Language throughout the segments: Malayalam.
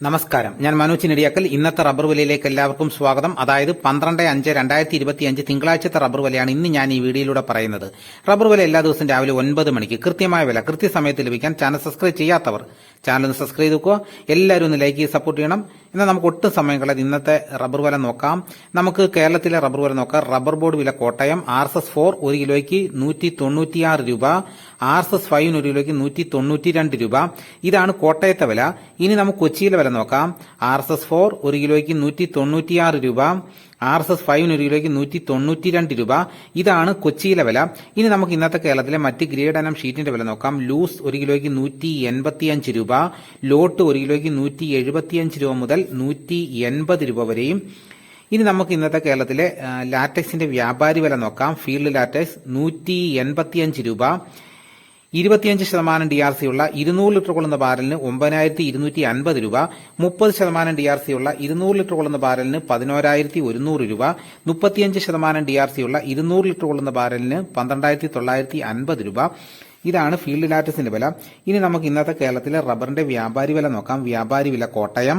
നമസ്കാരം, ഞാൻ മനോജ് നെടിയാക്കൽ. ഇന്നത്തെ റബ്ബർ വിലയിലേക്ക് എല്ലാവർക്കും സ്വാഗതം. അതായത് 12/5/2025 തിങ്കളാഴ്ചത്തെ റബ്ബർ വിലയാണ് ഇന്ന് ഞാൻ ഈ വീഡിയോയിലൂടെ പറയുന്നത്. റബ്ബർ വില എല്ലാ ദിവസവും രാവിലെ 9 മണിക്ക് കൃത്യമായ വില കൃത്യസമയത്ത് ലഭിക്കാൻ ചാനൽ സബ്സ്ക്രൈബ് ചെയ്യാത്തവർ ചാനൽ ഒന്ന് സബ്സ്ക്രൈബ് ചെയ്തുക്കുക. എല്ലാവരും ഒന്ന് ലൈക്ക് ചെയ്ത് സപ്പോർട്ട് ചെയ്യണം. എന്നാൽ നമുക്ക് ഒട്ടും സമയം കളയാതെ ഇന്നത്തെ റബ്ബർ വില നോക്കാം. നമുക്ക് കേരളത്തിലെ റബ്ബർ വില നോക്കാം. റബ്ബർ ബോർഡ് വില കോട്ടയം RSS4 1 കിലോയ്ക്ക് 196 രൂപ, RSS 5 1 കിലോയ്ക്ക് 192 രൂപ. ഇതാണ് കോട്ടയത്തെ വില. ഇനി നമുക്ക് കൊച്ചിയിലെ വില നോക്കാം. RSS4 1 കിലോയ്ക്ക് 196 രൂപ, RSS 5 1 കിലോയ്ക്ക് 192 രൂപ. ഇതാണ് കൊച്ചിയിലെ വില. ഇനി നമുക്ക് ഇന്നത്തെ കേരളത്തിലെ മറ്റ് ഗ്രേഡ് ഇനം ഷീറ്റിന്റെ വില നോക്കാം. ലൂസ് 1 കിലോയ്ക്ക് 185 രൂപ, ലോട്ട് 1 കിലോയ്ക്ക് 175 രൂപ മുതൽ 180 രൂപ വരെയും. ഇനി നമുക്ക് ഇന്നത്തെ കേരളത്തിലെ ലാറ്റക്സിന്റെ വ്യാപാരി വില നോക്കാം. ഫീൽഡ് ലാറ്റക്സ് 185 രൂപ, 25% DRC ഉള്ള 200 ലിറ്റർ കൊള്ളുന്ന ബാരലിന് 9250 രൂപ, 30% DRC ഉള്ള 200 ലിറ്റർ കൊള്ളുന്ന ബാരലിന് 11100 രൂപ, 35% DRC ഉള്ള 200 ലിറ്റർ കൊള്ളുന്ന ബാരലിന് 12950 രൂപ. ഇതാണ് ഫീൽഡ് ലാറ്റക്സിന്റെ വില. ഇനി നമുക്ക് ഇന്നത്തെ കേരളത്തിലെ റബ്ബറിന്റെ വ്യാപാരി വില നോക്കാം. വ്യാപാരി വില കോട്ടയം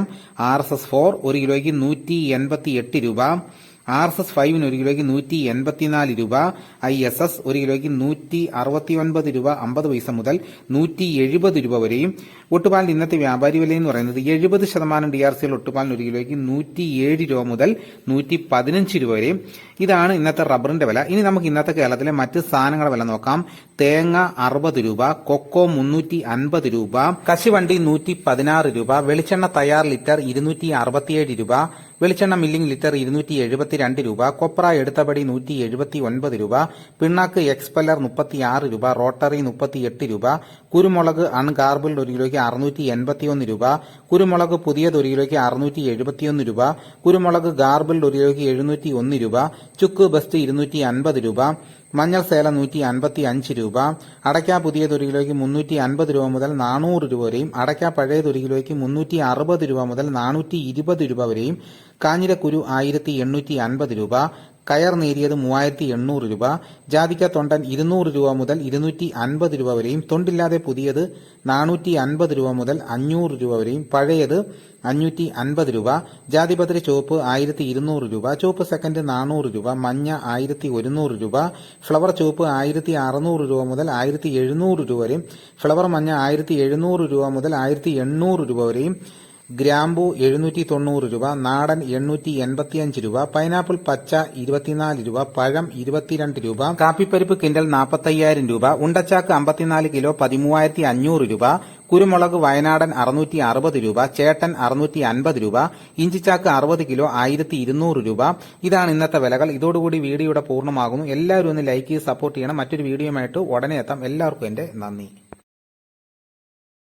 RSS4 1 കിലോയ്ക്ക് 188 രൂപ, RSS 5 1 കിലോയ്ക്ക് 184 രൂപ, ISS 1 കിലോയ്ക്ക് 169 രൂപ 50 പൈസ മുതൽ 170 രൂപ വരെയും. ഒട്ടുപാലിന് ഇന്നത്തെ വ്യാപാരി വില എന്ന് പറയുന്നത് 70% DRC ഉള്ള ഒട്ടുപാലിന് 1 കിലോയ്ക്ക് 107 രൂപ മുതൽ 115 രൂപ വരെയും. ഇതാണ് ഇന്നത്തെ റബ്ബറിന്റെ വില. ഇനി നമുക്ക് ഇന്നത്തെ കേരളത്തിലെ മറ്റ് സാധനങ്ങളുടെ വില നോക്കാം. തേങ്ങ 60 രൂപ, കൊക്കോ 350 രൂപ, കശുവണ്ടി 116 രൂപ, വെളിച്ചെണ്ണ തയ്യാർ ലിറ്റർ 267 രൂപ, വെളിച്ചെണ്ണ മില്ലിംഗ് ലിറ്റർ 272 രൂപ, കൊപ്ര എടുത്തപടി 179 രൂപ, പിണ്ണാക്ക് എക്സ്പെല്ലർ 36 രൂപ, റോട്ടറി 38 രൂപ, കുരുമുളക് അൺഗാർബിൾഡ് 1 കിലോയ്ക്ക് 681 രൂപ, കുരുമുളക് പുതിയത് 1 കിലോയ്ക്ക് 671 രൂപ, കുരുമുളക് ഗാർബിൾഡ് 1 കിലോയ്ക്ക് 701 രൂപ, ചുക്ക് ബെസ്റ്റ് 250 രൂപ, മഞ്ഞൾ സേല 155 രൂപ, അടയ്ക്ക പുതിയത് 1 കിലോയ്ക്ക് 350 രൂപ മുതൽ 400 രൂപ വരെയും, അടയ്ക്ക പഴയത് 1 കിലോയ്ക്ക് 360 രൂപ മുതൽ 420 രൂപ വരെയും, കാഞ്ഞിരക്കുരു 1850 രൂപ, കയർ നേരിയത് 3800 രൂപ, ജാതിക്ക തൊണ്ടൻ 200 രൂപ മുതൽ 250 രൂപ വരെയും, തൊണ്ടില്ലാതെ പുതിയത് 450 രൂപ മുതൽ 500 രൂപ വരെയും, പഴയത് 550 രൂപ, ജാതിപത്രി ചുവപ്പ് 1200 രൂപ, ചുവപ്പ് സെക്കൻഡ് 400 രൂപ, മഞ്ഞ 1100 രൂപ, ഫ്ലവർ ചുവപ്പ് 1600 രൂപ മുതൽ 1700 രൂപ വരെയും, ഫ്ലവർ മഞ്ഞ 1700 രൂപ മുതൽ 1800 രൂപ വരെയും, ഗ്രാമ്പു 790 രൂപ, നാടൻ 885 രൂപ, പൈനാപ്പിൾ പച്ച 24 രൂപ, പഴം 22 രൂപ, കാപ്പിപ്പരിപ്പ് കിൻഡൽ 45,000 രൂപ, ഉണ്ടച്ചാക്ക് 54 കിലോ 13,500 രൂപ, കുരുമുളക് വയനാടൻ 660 രൂപ, ചേട്ടൻ 650 രൂപ, ഇഞ്ചിച്ചാക്ക് 60 കിലോ 1200 രൂപ. ഇതാണ് ഇന്നത്തെ വിലകൾ. ഇതോടുകൂടി വീഡിയോയുടെ പൂർണ്ണമാകുന്നു. എല്ലാവരും ഒന്ന് ലൈക്ക് ചെയ്ത് സപ്പോർട്ട് ചെയ്യണം. മറ്റൊരു വീഡിയോയുമായിട്ട് ഉടനെ എത്താം. എല്ലാവർക്കും എന്റെ നന്ദി.